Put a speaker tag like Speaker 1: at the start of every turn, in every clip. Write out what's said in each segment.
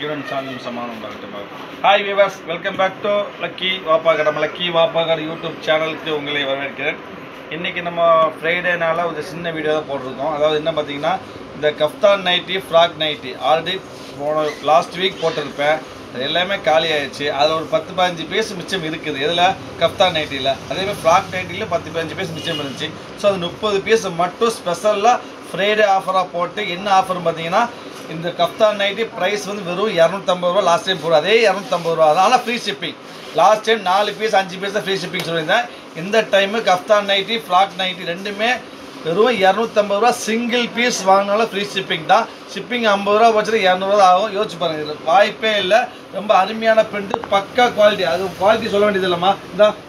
Speaker 1: லக்கியுடன் சார்ந்தும் சமானம் பார்க்கட்டுமா. Hi viewers, welcome back to Lucky வாப்பாகர். நம்ம லக்கி வாப்பாகர் யூடியூப் சேனலுக்கு உங்களை வரவேற்கிறேன். இன்றைக்கி நம்ம ஃப்ரைடேனால ஒரு சின்ன வீடியோ தான் போட்டிருக்கோம். அதாவது என்ன பார்த்தீங்கன்னா, இந்த kaftan nighty, frock nighty already last week போட்டிருப்பேன். அது எல்லாமே காலி ஆயிடுச்சு. அதில் ஒரு 10-15 பீஸ் மிச்சம் இருக்குது. இதில் கஃப்தான் நைட்டியில், அதேமாதிரி ஃப்ராக் நைட்டியில் 10-15 பீஸ் மிச்சம் இருந்துச்சு. ஸோ அது 30 பீஸ் மட்டும் ஸ்பெஷலாக ஃப்ரைடே ஆஃபராக போட்டு, என்ன ஆஃபர்னு பார்த்தீங்கன்னா, இந்த கஃப்தான் நைட்டி ப்ரைஸ் வந்து வெறும் 250 ரூபா. லாஸ்ட் டைம் போடுற அதே 250 ரூபா. அதனால் free shipping. Last time 4 piece 5 piece தான் ஃப்ரீ ஷிப்பிங் சொல்லியிருந்தேன். இந்த time kaftan nighty, frock nighty ரெண்டுமே வெறும் 250 ரூபா. சிங்கிள் பீஸ் வாங்கினாலும் ஃப்ரீ ஷிப்பிங் தான். ஷிப்பிங் 50 ரூபா வச்சுட்டு 200 ரூபா ஆகும். யோசிச்சு பாருங்கள், இது வாய்ப்பே இல்லை. ரொம்ப அருமையான பிரிண்ட், பக்கா குவாலிட்டி. அது குவாலிட்டி சொல்ல வேண்டியது இல்லைம்மா.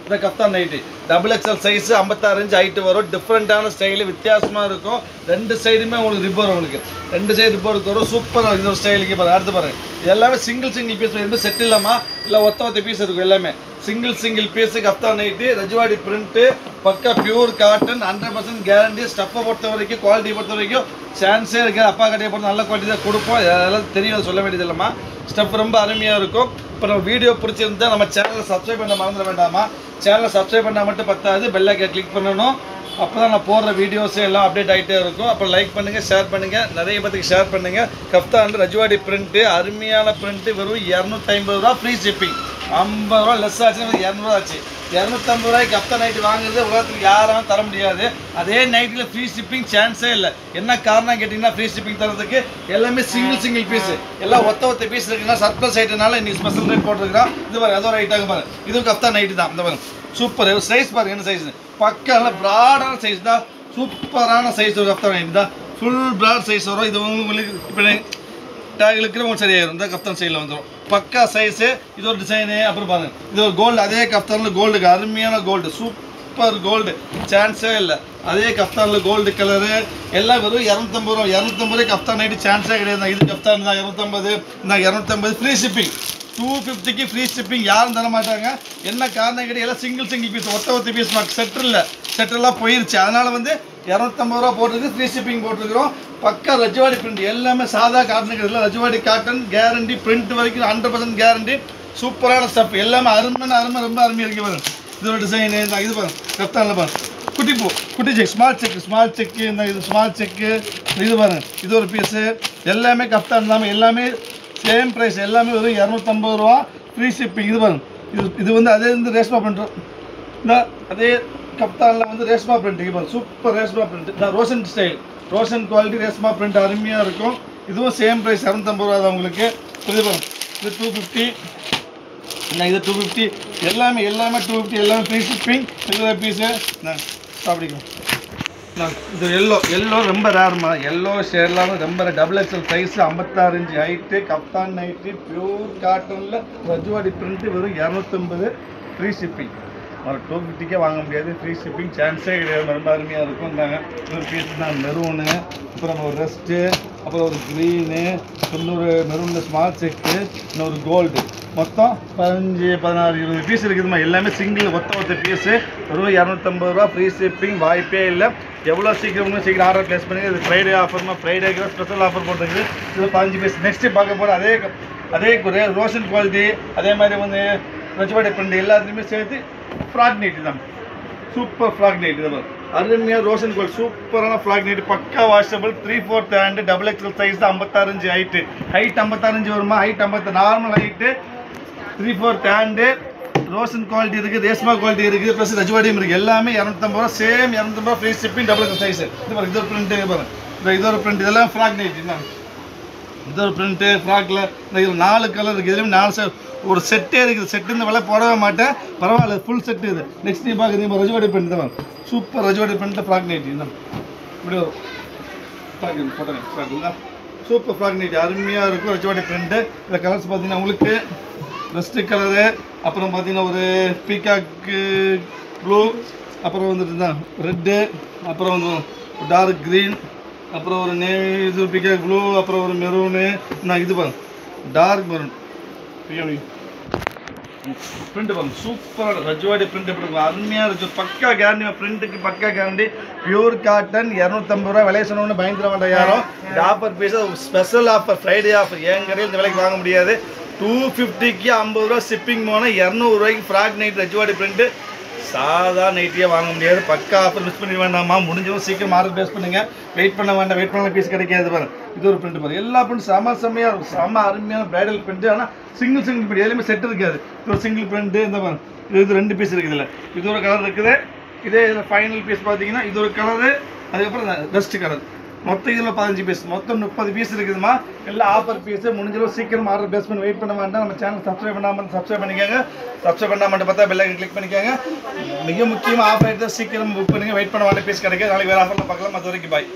Speaker 1: இந்த kaftan nighty XXL size 56 inch height வரும். டிஃப்ரெண்ட்டான ஸ்டைலு, வித்தியாசமாக இருக்கும். 2 சைடுமே உங்களுக்கு ரிப்பர், உங்களுக்கு 2 சைடு ரிப்பர் வரும். சூப்பராக இந்த ஒரு ஸ்டைலுக்கு பாருங்கள். அடுத்து பாருங்கள், இது எல்லாமே சிங்கிள் பீஸ். எதுவுமே செட் இல்லாமல் இல்லை, ஒத்த பீஸ் இருக்கும். எல்லாமே single piece kaftan nighty, Rajwadi print, பக்கா பியூர் காட்டன், 100% கேரண்டி. ஸ்டஃப்பை பொறுத்த வரைக்கும், குவாலிட்டி பொறுத்த வரைக்கும் சான்ஸே இருக்குது. அப்பா கடையை பொறுத்த நல்ல குவாலிட்டி தான் கொடுப்போம். அதெல்லாம் தெரியும், சொல்ல வேண்டியது இல்லைம்மா. ஸ்டஃப் ரொம்ப அருமையாக இருக்கும். இப்போ நம்ம வீடியோ பிடிச்சிருந்தா நம்ம சேனலை சப்ஸ்கிரைப் பண்ண மறந்துட வேண்டாமா. சேனலை சப்ஸ்கிரைப் பண்ணால் மட்டும் பத்தாது, பெல் ஐக்கனை கிளிக் பண்ணணும். அப்போ தான் நான் போடுற வீடியோஸ் எல்லாம் அப்டேட் ஆகிட்டே இருக்கும். அப்புறம் லைக் பண்ணுங்கள், ஷேர் பண்ணுங்கள், நிறைய பேத்துக்கு ஷேர் பண்ணுங்கள். கஃப்தான் ரஜ்வாடி பிரிண்ட்டு, அருமையான பிரிண்ட்டு, வெறும் 250 ரூபா ஃப்ரீ ஷிப்பிங். 50 ரூபா லெஸ் ஆச்சுன்னா 200 ரூபா ஆச்சு. 250 ரூபாய்க்கு கஃப்தான் நைட்டி வாங்குறது உலகத்துக்கு யாரும் தர முடியாது. அதே நைட்டில் ஃப்ரீ ஷிப்பிங் சான்ஸே இல்லை. என்ன காரணம் கேட்டிங்கன்னா, ஃப்ரீ ஷிப்பிங் தரதுக்கு எல்லாமே சிங்கிள் பீஸு, எல்லாம் ஒத்த பீஸ் இருக்குன்னா சர்ப்ளஸ் ஐட்டனால இன்னைக்கு ஸ்பெஷல் ரேட் போட்டிருக்கிறோம். இது பாருங்க, அதோ ஒரு ஐட்டாக பாருங்க. இதுவும் கஃப்தான் நைட்டி தான். இந்த பாருங்க, சூப்பர் சைஸ் பாருங்க. என்ன சைஸ்? பக்கா நல்ல ப்ராடான சைஸ் தான். சூப்பரான சைஸ் ஒரு கஃப்தான் நைட்டி தான். ஃபுல் ப்ராட் சைஸ் வரும். இது உங்களுக்கு இப்போ டேக் இருக்கிறவங்க சரியாயிரும். இந்த கஃப்தான் சைடில் வந்துடும். பக்கா சைஸு. இது ஒரு டிசைனு. அப்புறம் பாருங்கள், இது ஒரு கோல்டு. அதே கஃப்தானில் கோல்டுக்கு அருமையான கோல்டு, சூப்பர் கோல்டு, சான்ஸே இல்லை. அதே கஃப்தானில் கோல்டு கலரு. எல்லாம் வெறும் 250 ரூபா. 250 ரூபாய்க்கு கஃப்தான் நைட்டி சான்ஸே கிடையாது. இது கஃப்தான் தான் 250. இந்த 250 ஃப்ரீ ஷிப்பிங். 250க்கு ஃப்ரீ ஷிப்பிங் யாரும் தர மாட்டாங்க. என்ன காரணம் கிடையாது, எல்லாம் சிங்கிள் பீஸ், ஒத்த பீஸ் மார்க். செட்டெல்லாம் போயிருச்சு. அதனால் வந்து 250 ரூபா போட்டிருக்கு, ஃப்ரீ ஷிப்பிங் போட்டிருக்கிறோம். பக்கா ரஜ்வாடி பிரிண்ட். எல்லாமே சாதா காட்டனுக்கு இல்லை, ரஜ்வாடி காட்டன் கேரண்டி. பிரிண்ட் வரைக்கும் 100% கேரண்டி. சூப்பரான ஸ்டஃப். எல்லாமே அருமை ரொம்ப அருமையாக இருக்குது பாருங்க. இது ஒரு டிசைனு. இது பாருங்க, கஃப்தானில் பாருங்க, குட்டி செக், ஸ்மால் செக்கு. இந்த இது ஸ்மால் செக்கு. இது பாருங்க, இது ஒரு பீஸு. எல்லாமே கஃப்தான் இல்லாமல் எல்லாமே சேம் ப்ரைஸ். எல்லாமே வெறும் 250 ரூபா ஃப்ரீ ஷிப்பிங். இது பாருங்க, இது வந்து அதே வந்து ரேஷ்மா பிரிண்ட். இந்த அதே கஃப்தானில் வந்து ரேஷ்மா பிரிண்ட். இப்போ சூப்பர் ரேஷ்மா பிரிண்ட். இந்த Roshan style, Roshan quality Reshma print அருமையாக இருக்கும். இதுவும் சேம் ப்ரைஸ் 250 ரூபா தான் உங்களுக்கு. இது பாருங்க, இது 250. இது 250. எல்லாமே 250. எல்லாமே ஃப்ரீ ஷிப்பிங். இது பீஸு சாப்பிடிக்கும். இது எல்லோ ரொம்ப ரேர்மா. எல்லோ ஷேர்லாம் ரொம்ப XXL size, 56 inch height, kaftan nighty, pure காட்டனில் ரஜ்வாடி பிரிண்ட்டு, வெறும் 250 ஃப்ரீ ஷிப்பிங். ஒரு 250க்கே வாங்க முடியாது. ஃப்ரீ ஷிப்பிங் சான்ஸே கிடையாது. ரொம்ப அருமையாக இருக்கும். இருந்தாங்க இன்னொரு பீஸ் தான் மெரூனு, அப்புறம் ஒரு ரெஸ்ட்டு, அப்புறம் ஒரு க்ரீனு, இன்னொரு மெரூனில் ஸ்மால் செக்கு, இன்னொரு கோல்டு. மொத்தம் 15, 16, 20 பீஸ் இருக்குதுமா. எல்லாமே சிங்கிள் ஒத்த பீஸு. வெறும் 250 ரூபா ஃப்ரீ ஷிப்பிங். வாய்ப்பே இல்லை. எவ்வளோ சீக்கிரம் ஆர்டர் ப்ளேஸ் பண்ணுங்கள். இது ஃப்ரைடே ஆஃபர்மா. ஃப்ரைடேக்கு ஸ்பெஷல் ஆஃபர் போட்டுருக்கு. இது 15 பீஸ். நெக்ஸ்ட்டு பார்க்க போகிற அதே ரோஷன் குவாலிட்டி, அதே மாதிரி வந்து ரஜ்வாடி பிரிண்ட் எல்லாத்துலேயுமே சேர்த்து ஃப்ராக் நைட்டி தான். சூப்பர் ஃப்ராக் நைட்டி தான். அருமையாக ரோஷன் குவாலிட்டி, சூப்பரான ஃப்ராக் நைட்டி. பக்கா washable, 3/4 hand, XXL size, 56 inch height. Height 56 inch வருமா. Height 50, normal height, 3/4 hand. Roshan quality இருக்குது, ரேஷ்மா குவாலிட்டி இருக்குது, ப்ளஸ் ரஜ்வாடியும் இருக்குது. எல்லாமே 250 ரூபா. சேம் 250 ரூபா ஃப்ரீ ஷிப்பிங். XXL size. இது பாருங்க, இது ஒரு பிரிண்ட்டு பாருங்க. இது ஒரு பிரிண்ட். இதெல்லாம் ஃப்ராக் நைட்டி தான். இது ஒரு பிரிண்ட்டு ஃப்ராக்கில். இது 4 கலர் இருக்குது. இதுலேயும் 4 ஒரு செட்டே இருக்குது. செட்டு இந்த விலை போடவே மாட்டேன், பரவாயில்ல, ஃபுல் செட்டு இது. நெக்ஸ்ட் நீ பார்க்குறீங்க ரஜ்வாடி பிரிண்ட் தான். சூப்பர் ரஜ்வாடி பிரிண்ட்டில் ஃப்ராக் நைட்டி தான். இப்படி வரும் ஃப்ராக். சூப்பர் ஃப்ராக் நைட்டி அருமையாக இருக்கும். ரஜ்வாடி பிரிண்ட்டு. இந்த கலர்ஸ் பார்த்தீங்கன்னா உங்களுக்கு ரெஸ்ட்டு கலரு, அப்புறம் பார்த்தீங்கன்னா ஒரு பீகாக்கு ப்ளூ, அப்புறம் வந்துட்டு தான் ரெட்டு, அப்புறம் வந்து டார்க் க்ரீன், அப்புறம் ஒரு இது பீகாக் ப்ளூ, அப்புறம் ஒரு மெரூனு. நான் இது பாருங்க, டார்க் மெரூன். பிரிண்ட் பாருங்க சூப்பராக ரஜ்வாடி பிரிண்ட் எப்படி இருக்கும் அருமையாக இருக்கும் பக்கா கேரண்டி பிரிண்ட்டுக்கு பக்கா கேரண்டி பியூர் காட்டன் 250 ரூபா விலை சொன்னோன்னு பயந்துட வேண்டாம் யாரும் இந்த offer piece special offer Friday offer என் கடையில் இந்த விலைக்கு வாங்க முடியாது 250க்கு 50 ரூபா ஷிப்பிங் போனால் 200 ரூபாய்க்கு ஃப்ராக் நைட் ரஜ்வாடி பிரிண்ட்டு சாதா நைட்டியே வாங்க முடியாது பக்கா ஆஃபர் மிஸ் பண்ணி வேண்டாமா முடிஞ்சவங்க சீக்கிரம் ஆர்டர் பேஸ் பண்ணுங்க வெயிட் பண்ண வேண்டாம் வெயிட் பண்ண பீஸ் கிடைக்காது பாருங்க இது ஒரு பிரிண்ட் பாருங்க எல்லா பிரிண்ட் செம்மையாக இருக்கும் செம்ம அருமையான பிரைடல் பிரிண்ட் ஆனால் சிங்கிள் பிரிண்ட் எதுவுமே செட் இருக்காது இது ஒரு சிங்கிள் பிரிண்ட் இந்த பாருங்க இது 2 பீஸ் இருக்குது இதில் இது ஒரு கலர் இருக்குது இதே இதில் ஃபைனல் பீஸ் பார்த்தீங்கன்னா இது ஒரு கலரு அதுக்கப்புறம் டஸ்ட் கலர் மொத்தம் இதில் 15 பீஸ் மொத்தம் 30 பீஸ் இருக்குதுமா எல்லாம் ஆஃபர் பீஸ் முடிஞ்சளவு சீக்கிரம் ஆர்டர் பேஸ் பண்ணி வெயிட் பண்ண வேண்டாம் நம்ம சேனல் சப்ஸ்கிரைப் பண்ணாமல் சப்ஸ்கிரைப் பண்ணிக்கோங்க சப்ஸ்கிரைப் பண்ணாமல் பார்த்தா பெல் ஐக்கன் கிளிக் பண்ணிக்கோங்க மிக முக்கியமாக ஆஃபர் எடுத்தால் சீக்கிரம் புக் பண்ணுங்கள் வெயிட் பண்ண வேண்டிய பீஸ் கிடைக்கும் நாளைக்கு வேறு ஆஃபரில் பார்க்கலாம் அது வரைக்கும் பாய்